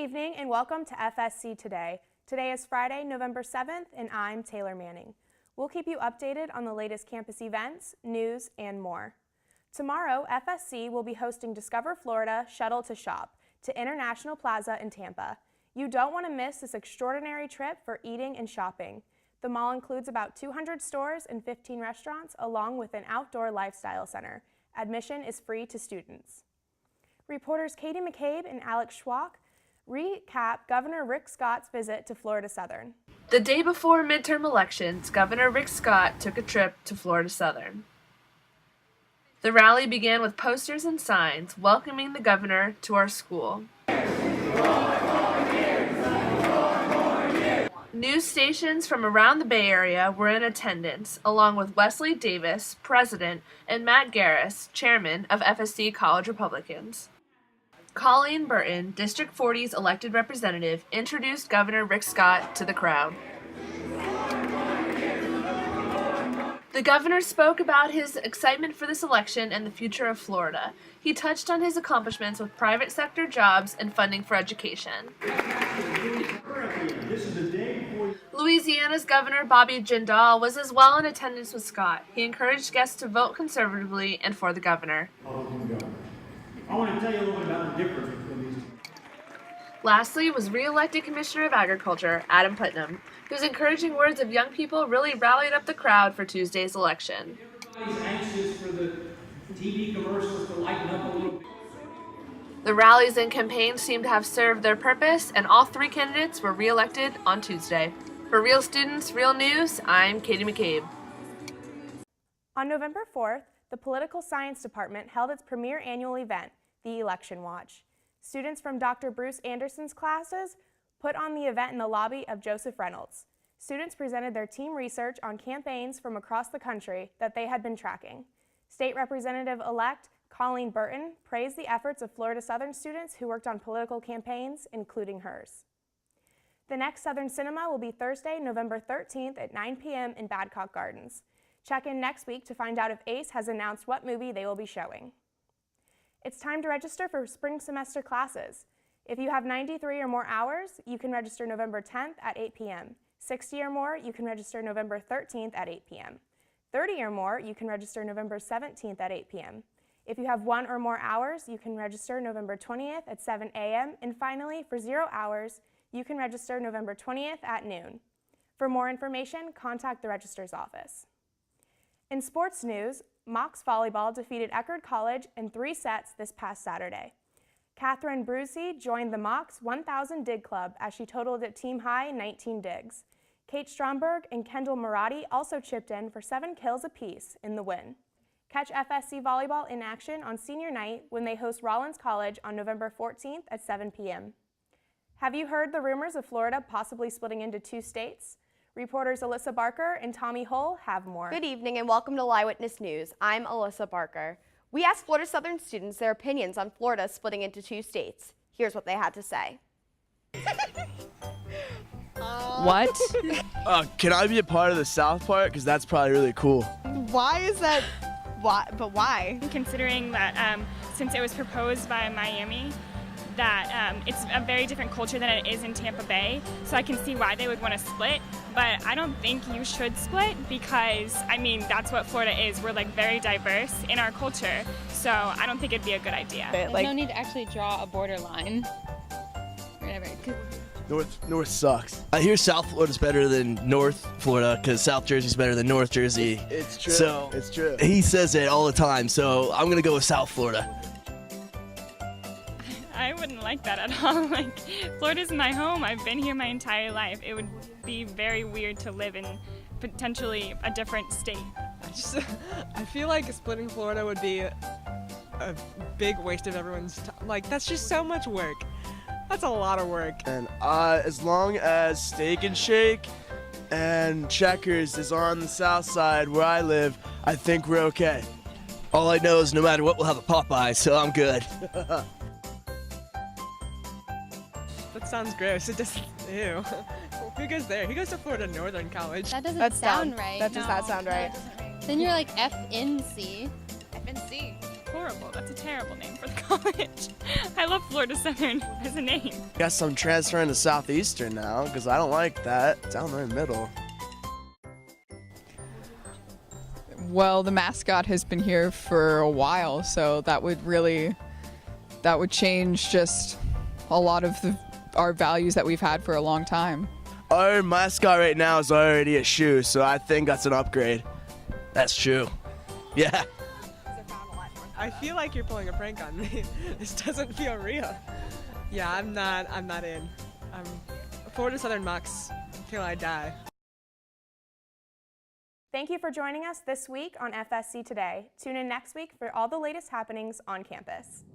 evening and welcome to FSC Today. Today is Friday, November 7th, and I'm Taylor Manning. We'll keep you updated on the latest campus events, news, and more. Tomorrow, FSC will be hosting Discover Florida Shuttle to Shop to International Plaza in Tampa. You don't want to miss this extraordinary trip for eating and shopping. The mall includes about 200 stores and 15 restaurants, along with an outdoor lifestyle center. Admission is free to students. Reporters Katie McCabe and Alex Schwach recap Governor Rick Scott's visit to Florida Southern. The day before midterm elections, Governor Rick Scott took a trip to Florida Southern. The rally began with posters and signs welcoming the governor to our school. News stations from around the Bay Area were in attendance, along with Wesley Davis, president, and Matt Garris, chairman of FSC College Republicans. Colleen Burton, District 40's elected representative, introduced Governor Rick Scott to the crowd. The governor spoke about his excitement for this election and the future of Florida. He touched on his accomplishments with private sector jobs and funding for education. Louisiana's Governor Bobby Jindal was as well in attendance with Scott. He encouraged guests to vote conservatively and for the governor. I want to tell you a little bit about the difference between these two. Lastly was re-elected Commissioner of Agriculture, Adam Putnam, whose encouraging words of young people really rallied up the crowd for Tuesday's election. Everybody's anxious for the TV commercials to lighten up a little bit. The rallies and campaigns seem to have served their purpose, and all three candidates were re-elected on Tuesday. For Real Students, Real News, I'm Katie McCabe. On November 4th, the Political Science Department held its premier annual event, the Election Watch. Students from Dr. Bruce Anderson's classes put on the event in the lobby of Joseph Reynolds. Students presented their team research on campaigns from across the country that they had been tracking. State Representative-elect Colleen Burton praised the efforts of Florida Southern students who worked on political campaigns, including hers. The next Southern Cinema will be Thursday, November 13th at 9 p.m. in Badcock Gardens. Check in next week to find out if ACE has announced what movie they will be showing. It's time to register for spring semester classes. If you have 93 or more hours, you can register November 10th at 8 p.m. 60 or more, you can register November 13th at 8 p.m. 30 or more, you can register November 17th at 8 p.m. If you have 1 or more hours, you can register November 20th at 7 a.m. And finally, for 0 hours, you can register November 20th at noon. For more information, contact the registrar's office. In sports news, Mocs volleyball defeated Eckerd College in 3 sets this past Saturday. Catherine Brucey joined the Mocs 1000 dig club as she totaled a team-high 19 digs. Kate Stromberg and Kendall Marotti also chipped in for 7 kills apiece in the win. Catch FSC volleyball in action on senior night when they host Rollins College on November 14th at 7 p.m. Have you heard the rumors of Florida possibly splitting into 2 states? Reporters Alyssa Barker and Tommy Hull have more. Good evening and welcome to Eyewitness News. I'm Alyssa Barker. We asked Florida Southern students their opinions on Florida splitting into 2 states. Here's what they had to say. What? Can I be a part of the South part? Because that's probably really cool. Why is that? Why? But why? Considering that since it was proposed by Miami, that it's a very different culture than it is in Tampa Bay, so I can see why they would want to split, but I don't think you should split because, I mean, that's what Florida is. We're like very diverse in our culture, so I don't think it'd be a good idea. There's no need to actually draw a borderline. Whatever. North sucks. I hear South Florida's better than North Florida because South Jersey's better than North Jersey. It's true. So it's true. He says it all the time, so I'm going to go with South Florida. I wouldn't like that at all. Like, Florida's my home. I've been here my entire life. It would be very weird to live in potentially a different state. I feel like splitting Florida would be a big waste of everyone's time. Like, that's just so much work. That's a lot of work. And as long as Steak and Shake and Checkers is on the south side where I live, I think we're okay. All I know is no matter what, we'll have a Popeye, so I'm good. That sounds gross. It just, ew. Who goes there? Who goes to Florida Northern College? That doesn't sound dumb. right. That does not sound right. Then you're like FNC. FNC. Horrible. That's a terrible name for the college. I love Florida Southern as a name. Guess I'm transferring to Southeastern now because I don't like that. Down the middle. Well, the mascot has been here for a while, so that would change just a lot of our values that we've had for a long time. Our mascot right now is already a shoe, so I think that's an upgrade. That's true. Yeah. I feel like you're pulling a prank on me. This doesn't feel real. Yeah, I'm not in. I'm Florida Southern Mucks till I die. Thank you for joining us this week on FSC Today. Tune in next week for all the latest happenings on campus.